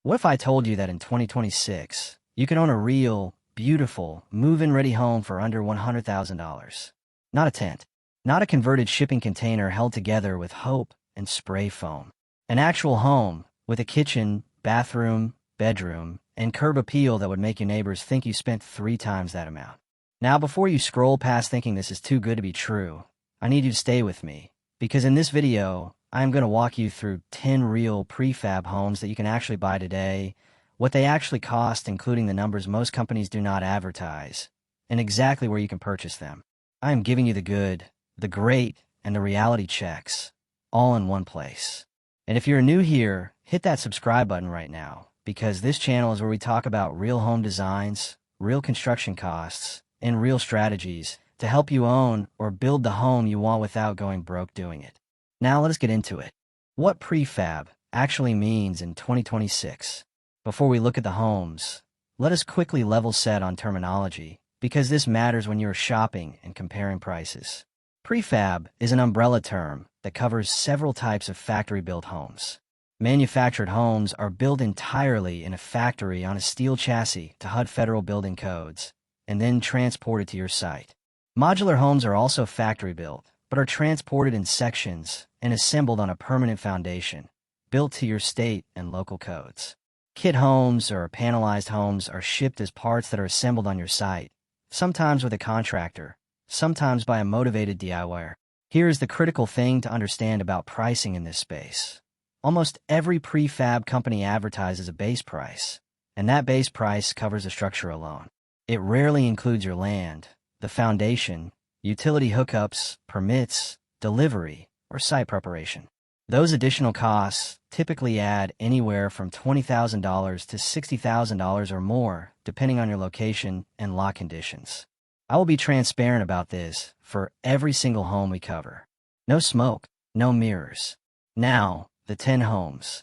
What if I told you that in 2026, you can own a real, beautiful, move-in ready home for under $100,000? Not a tent, not a converted shipping container held together with hope and spray foam. An actual home with a kitchen, bathroom, bedroom, and curb appeal that would make your neighbors think you spent 3 times that amount. Now, before you scroll past thinking this is too good to be true, I need you to stay with me, because in this video, I am going to walk you through 10 real prefab homes that you can actually buy today, what they actually cost, including the numbers most companies do not advertise, and exactly where you can purchase them. I am giving you the good, the great, and the reality checks, all in one place. And if you're new here, hit that subscribe button right now, because this channel is where we talk about real home designs, real construction costs, and real strategies to help you own or build the home you want without going broke doing it. Now let us get into it. What prefab actually means in 2026. Before we look at the homes, let us quickly level set on terminology, because this matters when you're shopping and comparing prices. Prefab is an umbrella term that covers several types of factory-built homes. Manufactured homes are built entirely in a factory on a steel chassis to HUD federal building codes, and then transported to your site. Modular homes are also factory-built, but are transported in sections and assembled on a permanent foundation, built to your state and local codes. Kit homes or panelized homes are shipped as parts that are assembled on your site, sometimes with a contractor, sometimes by a motivated DIYer. Here is the critical thing to understand about pricing in this space. Almost every prefab company advertises a base price, and that base price covers the structure alone. It rarely includes your land, the foundation, utility hookups, permits, delivery, or site preparation. Those additional costs typically add anywhere from $20,000 to $60,000 or more, depending on your location and lot conditions. I will be transparent about this for every single home we cover. No smoke, no mirrors. Now, the 10 homes.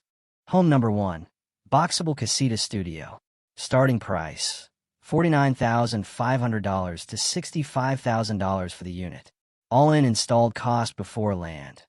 Home number 1, Boxabl Casita Studio. Starting price, $49,500 to $65,000 for the unit. All-in installed cost before land,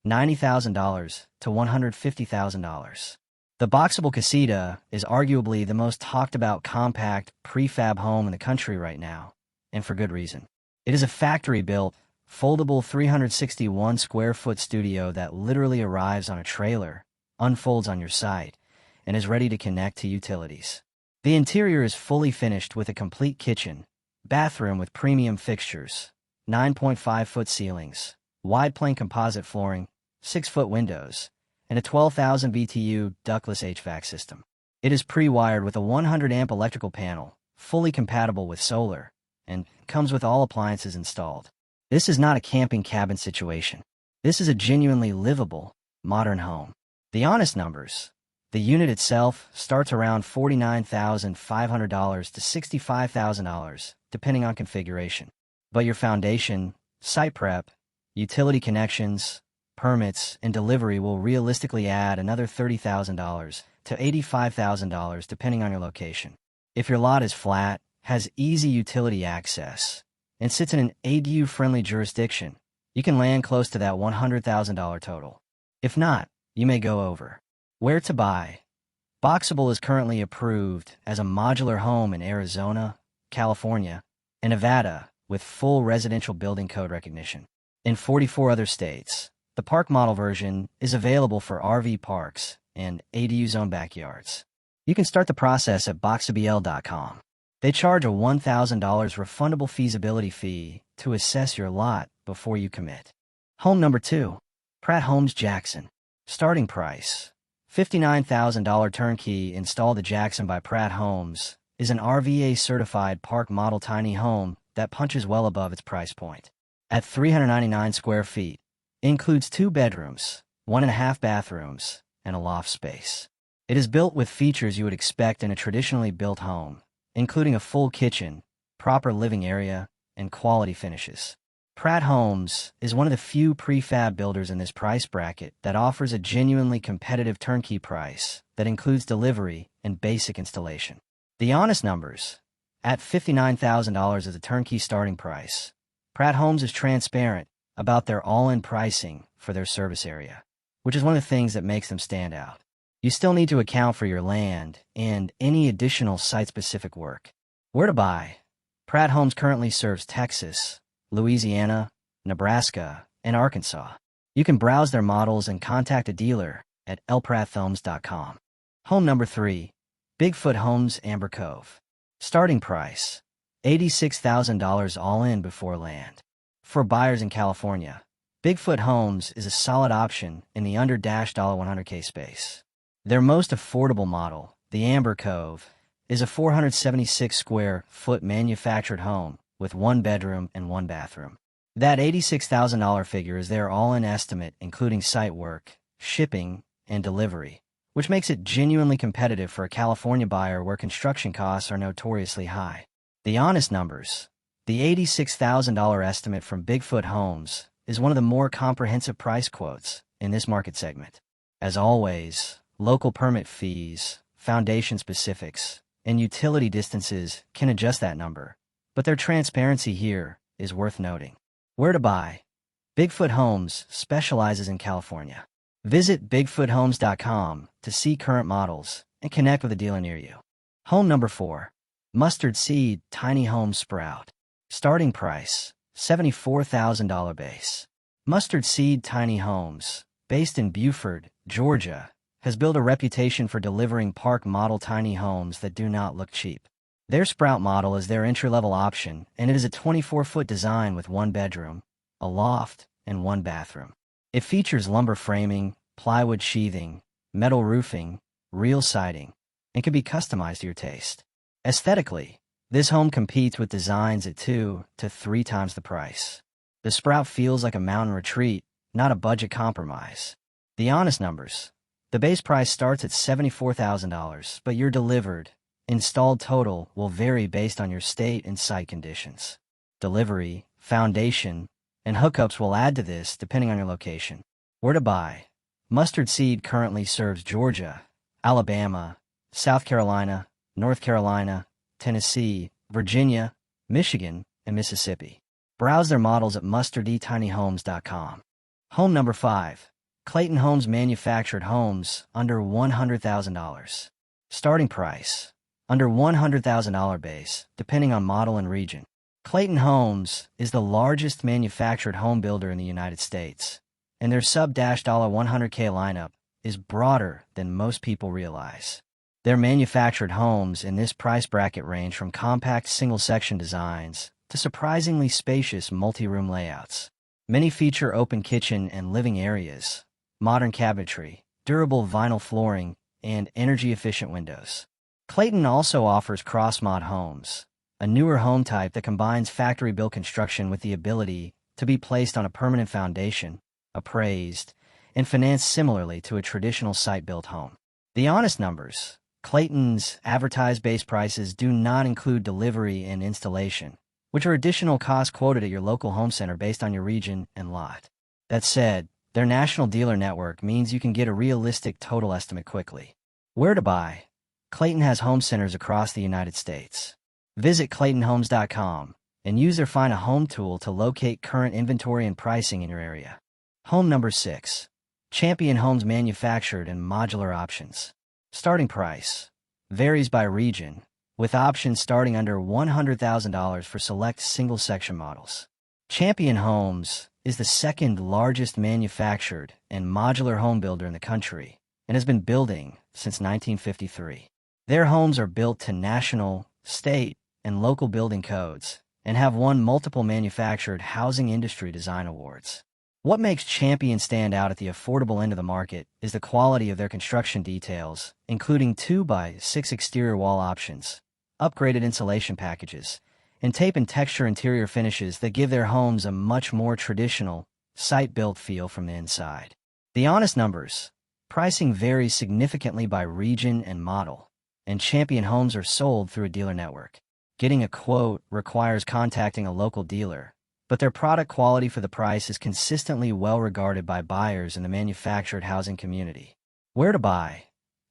$90,000 to $150,000. The Boxabl Casita is arguably the most talked about compact prefab home in the country right now, and for good reason. It is a factory-built, foldable 361 square foot studio that literally arrives on a trailer, unfolds on your site, and is ready to connect to utilities. The interior is fully finished with a complete kitchen, bathroom with premium fixtures, 9.5-foot ceilings, wide plank composite flooring, 6-foot windows, and a 12,000 BTU ductless HVAC system. It is pre-wired with a 100-amp electrical panel, fully compatible with solar, and comes with all appliances installed. This is not a camping cabin situation. This is a genuinely livable, modern home. The honest numbers. The unit itself starts around $49,500 to $65,000, depending on configuration. But your foundation, site prep, utility connections, permits, and delivery will realistically add another $30,000 to $85,000, depending on your location. If your lot is flat, has easy utility access, and sits in an ADU-friendly jurisdiction, you can land close to that $100,000 total. If not, you may go over. Where to buy? Boxabl is currently approved as a modular home in Arizona, California, and Nevada with full residential building code recognition. In 44 other states, the park model version is available for RV parks and ADU zone backyards. You can start the process at boxabl.com. They charge a $1,000 refundable feasibility fee to assess your lot before you commit. Home number 2, Pratt Homes Jackson. Starting price, $59,000. Turnkey installed the Jackson by Pratt Homes is an RVA-certified park model tiny home that punches well above its price point. At 399 square feet, includes 2 bedrooms, 1.5 bathrooms, and a loft space. It is built with features you would expect in a traditionally built home, including a full kitchen, proper living area, and quality finishes. Pratt Homes is one of the few prefab builders in this price bracket that offers a genuinely competitive turnkey price that includes delivery and basic installation. The honest numbers, at $59,000 as a turnkey starting price, Pratt Homes is transparent about their all-in pricing for their service area, which is one of the things that makes them stand out. You still need to account for your land and any additional site-specific work. Where to buy? Pratt Homes currently serves Texas, Louisiana, Nebraska, and Arkansas. You can browse their models and contact a dealer at lpratthomes.com. Home number 3, Bigfoot Homes Amber Cove. Starting price, $86,000 all in before land. For buyers in California, Bigfoot Homes is a solid option in the under $100K space. Their most affordable model, the Amber Cove, is a 476 square foot manufactured home with 1 bedroom and 1 bathroom. That $86,000 figure is their all-in estimate, including site work, shipping, and delivery, which makes it genuinely competitive for a California buyer where construction costs are notoriously high. The honest numbers. The $86,000 estimate from Bigfoot Homes is one of the more comprehensive price quotes in this market segment. As always, local permit fees, foundation specifics, and utility distances can adjust that number, but their transparency here is worth noting. Where to buy? Bigfoot Homes specializes in California. Visit bigfoothomes.com to see current models and connect with a dealer near you. Home number 4, Mustard Seed Tiny Home Sprout. Starting price, $74,000 base. Mustard Seed Tiny Homes, based in Beaufort, Georgia, has built a reputation for delivering park model tiny homes that do not look cheap. Their Sprout model is their entry-level option, and it is a 24-foot design with 1 bedroom, a loft, and 1 bathroom. It features lumber framing, plywood sheathing, metal roofing, real siding, and can be customized to your taste. Aesthetically, this home competes with designs at 2 to 3 times the price. The Sprout feels like a mountain retreat, not a budget compromise. The honest numbers. The base price starts at $74,000, but your delivered, installed total will vary based on your state and site conditions. Delivery, foundation, and hookups will add to this depending on your location. Where to buy? Mustard Seed currently serves Georgia, Alabama, South Carolina, North Carolina, Tennessee, Virginia, Michigan, and Mississippi. Browse their models at mustardtinyhomes.com. Home number 5. Clayton Homes Manufactured Homes under $100,000. Starting price, under $100,000 base, depending on model and region. Clayton Homes is the largest manufactured home builder in the United States, and their sub-$100K lineup is broader than most people realize. Their manufactured homes in this price bracket range from compact single-section designs to surprisingly spacious multi-room layouts. Many feature open kitchen and living areas, modern cabinetry, durable vinyl flooring, and energy-efficient windows. Clayton also offers cross-mod homes, a newer home type that combines factory-built construction with the ability to be placed on a permanent foundation, appraised, and financed similarly to a traditional site-built home. The honest numbers. Clayton's advertised base prices do not include delivery and installation, which are additional costs quoted at your local home center based on your region and lot. That said, their national dealer network means you can get a realistic total estimate quickly. Where to buy? Clayton has home centers across the United States. Visit claytonhomes.com and use their Find a Home tool to locate current inventory and pricing in your area. Home number 6. Champion Homes Manufactured and Modular Options. Starting price varies by region, with options starting under $100,000 for select single-section models. Champion Homes is the second largest manufactured and modular home builder in the country and has been building since 1953. Their homes are built to national, state, and local building codes and have won multiple manufactured housing industry design awards. What makes Champion stand out at the affordable end of the market is the quality of their construction details, including 2x6 exterior wall options, upgraded insulation packages, and tape and texture interior finishes that give their homes a much more traditional, site-built feel from the inside. The honest numbers. Pricing varies significantly by region and model, and Champion homes are sold through a dealer network. Getting a quote requires contacting a local dealer, but their product quality for the price is consistently well regarded by buyers in the manufactured housing community. Where to buy?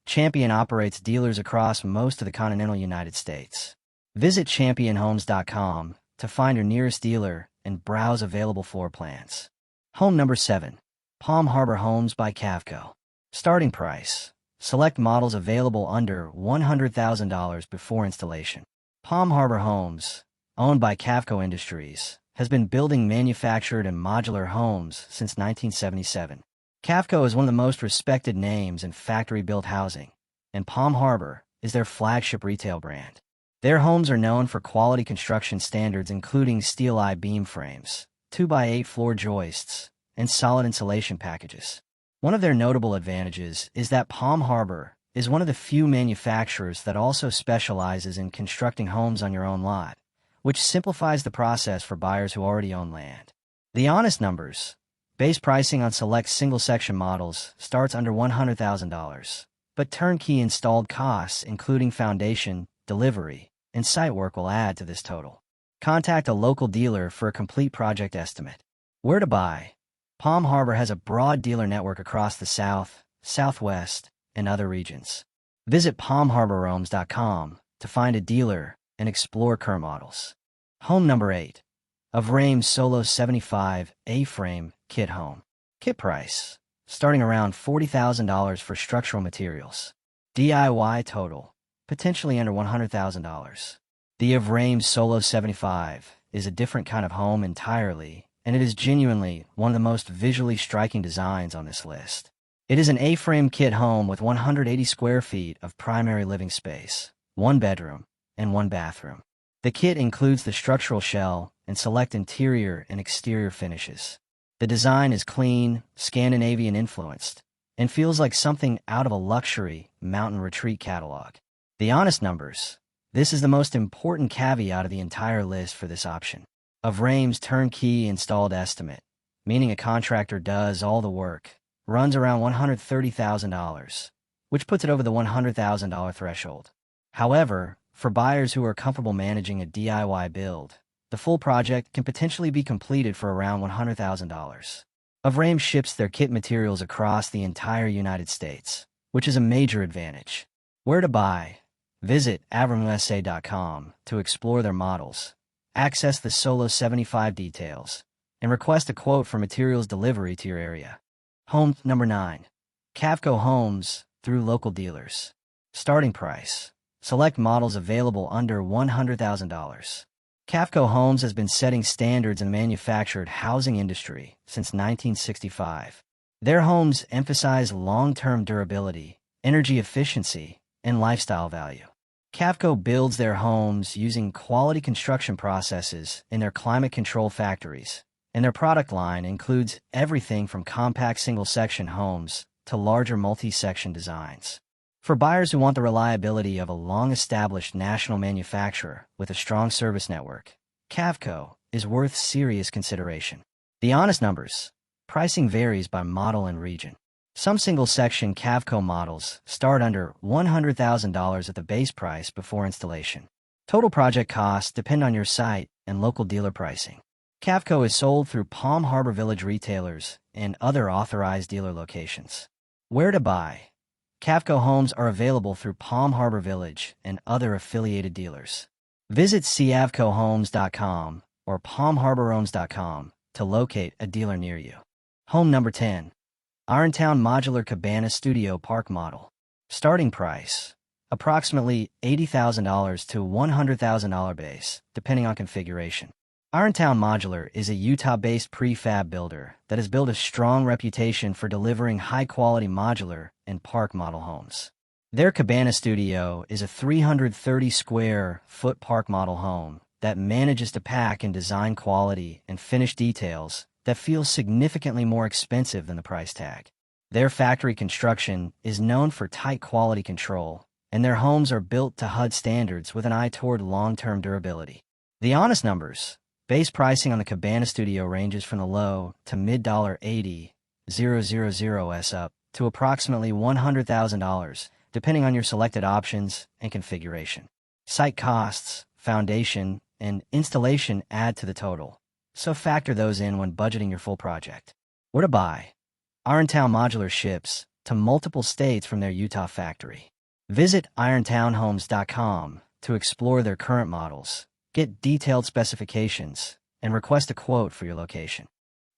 Champion operates dealers across most of the continental United States. Visit championhomes.com to find your nearest dealer and browse available floor plans. Home number 7. Palm Harbor Homes by Cavco. Starting price, Select models available under $100,000 before installation. Palm Harbor Homes, owned by Cavco Industries, has been building manufactured and modular homes since 1977. Cavco is one of the most respected names in factory-built housing, and Palm Harbor is their flagship retail brand. Their homes are known for quality construction standards including steel I-beam frames, 2x8 floor joists, and solid insulation packages. One of their notable advantages is that Palm Harbor is one of the few manufacturers that also specializes in constructing homes on your own lot, which simplifies the process for buyers who already own land. The honest numbers: base pricing on select single-section models starts under $100,000, but turnkey installed costs, including foundation, delivery, and site work, will add to this total. Contact a local dealer for a complete project estimate. Where to buy? Palm Harbor has a broad dealer network across the South, Southwest, and other regions. Visit palmharborhomes.com to find a dealer and explore current models. Home number 8. Avrame Solo 75 A-Frame Kit Home. Kit price: starting around $40,000 for structural materials. DIY total: potentially under $100,000. The Avrame Solo 75 is a different kind of home entirely, and it is genuinely one of the most visually striking designs on this list. It is an A-frame kit home with 180 square feet of primary living space, 1 bedroom, and 1 bathroom. The kit includes the structural shell and select interior and exterior finishes. The design is clean, Scandinavian influenced, and feels like something out of a luxury mountain retreat catalog. The honest numbers: this is the most important caveat of the entire list for this option. Avrame's turnkey installed estimate, meaning a contractor does all the work, runs around $130,000, which puts it over the $100,000 threshold. However, for buyers who are comfortable managing a DIY build, the full project can potentially be completed for around $100,000. Avrame ships their kit materials across the entire United States, which is a major advantage. Where to buy? Visit avrameusa.com to explore their models, access the Solo 75 details, and request a quote for materials delivery to your area. Home number 9. Cavco Homes through local dealers. Starting price: select models available under $100,000. Cavco Homes has been setting standards in the manufactured housing industry since 1965. Their homes emphasize long-term durability, energy efficiency, and lifestyle value. Cavco builds their homes using quality construction processes in their climate-controlled factories, and their product line includes everything from compact single-section homes to larger multi-section designs. For buyers who want the reliability of a long-established national manufacturer with a strong service network, Cavco is worth serious consideration. The honest numbers: pricing varies by model and region. Some single-section Cavco models start under $100,000 at the base price before installation. Total project costs depend on your site and local dealer pricing. Cavco is sold through Palm Harbor Village retailers and other authorized dealer locations. Where to buy? Cavco homes are available through Palm Harbor Village and other affiliated dealers. Visit cavcohomes.com or palmharborhomes.com to locate a dealer near you. Home number 10. Irontown Modular Cabana Studio Park Model. Starting price: approximately $80,000 to $100,000 base, depending on configuration. Irontown Modular is a Utah-based prefab builder that has built a strong reputation for delivering high-quality modular and park model homes. Their Cabana Studio is a 330-square-foot park model home that manages to pack in design quality and finish details that feel significantly more expensive than the price tag. Their factory construction is known for tight quality control, and their homes are built to HUD standards with an eye toward long-term durability. The honest numbers: base pricing on the Cabana Studio ranges from the low to mid-$80,000s up to approximately $100,000, depending on your selected options and configuration. Site costs, foundation, and installation add to the total, so factor those in when budgeting your full project. Where to buy? Irontown Modular ships to multiple states from their Utah factory. Visit irontownhomes.com to explore their current models, get detailed specifications, and request a quote for your location.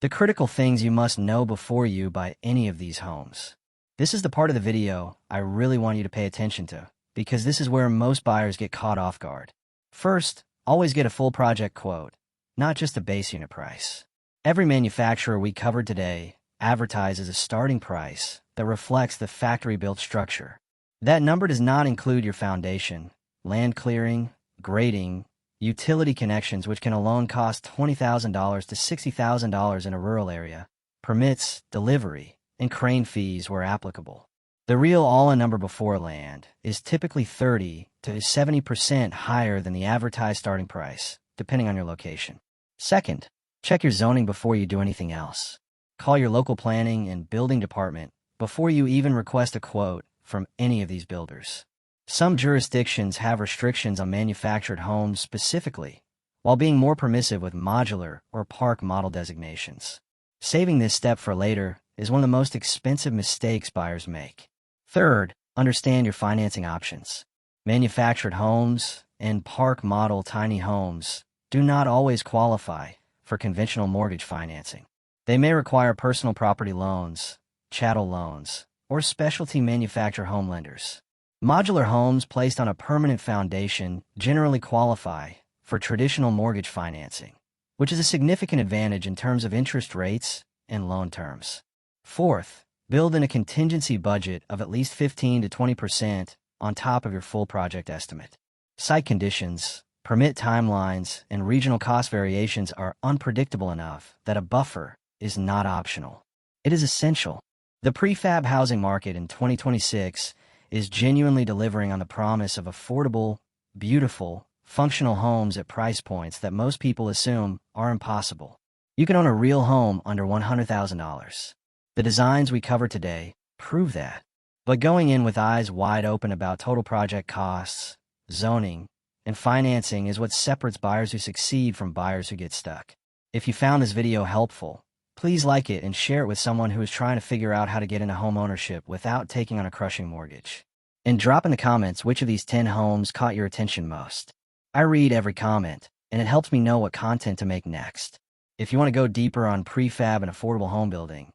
The critical things you must know before you buy any of these homes. This is the part of the video I really want you to pay attention to, because this is where most buyers get caught off guard. First, always get a full project quote, not just a base unit price. Every manufacturer we covered today advertises a starting price that reflects the factory-built structure. That number does not include your foundation, land clearing, grading, utility connections, which can alone cost $20,000 to $60,000 in a rural area, permits, delivery, and crane fees where applicable. The real all-in number before land is typically 30 to 70% higher than the advertised starting price, depending on your location. Second, check your zoning before you do anything else. Call your local planning and building department before you even request a quote from any of these builders. Some jurisdictions have restrictions on manufactured homes specifically, while being more permissive with modular or park model designations. Saving this step for later is one of the most expensive mistakes buyers make. Third, understand your financing options. Manufactured homes and park model tiny homes do not always qualify for conventional mortgage financing. They may require personal property loans, chattel loans, or specialty manufactured home lenders. Modular homes placed on a permanent foundation generally qualify for traditional mortgage financing, which is a significant advantage in terms of interest rates and loan terms. Fourth, build in a contingency budget of at least 15 to 20% on top of your full project estimate. Site conditions, permit timelines, and regional cost variations are unpredictable enough that a buffer is not optional. It is essential. The prefab housing market in 2026 is genuinely delivering on the promise of affordable, beautiful, functional homes at price points that most people assume are impossible. You can own a real home under $100,000. The designs we cover today prove that. But going in with eyes wide open about total project costs, zoning, and financing is what separates buyers who succeed from buyers who get stuck. If you found this video helpful, please like it and share it with someone who is trying to figure out how to get into home ownership without taking on a crushing mortgage. And drop in the comments which of these 10 homes caught your attention most. I read every comment, and it helps me know what content to make next. If you want to go deeper on prefab and affordable home building,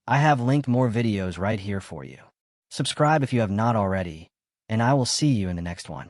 I have linked more videos right here for you. Subscribe if you have not already, and I will see you in the next one.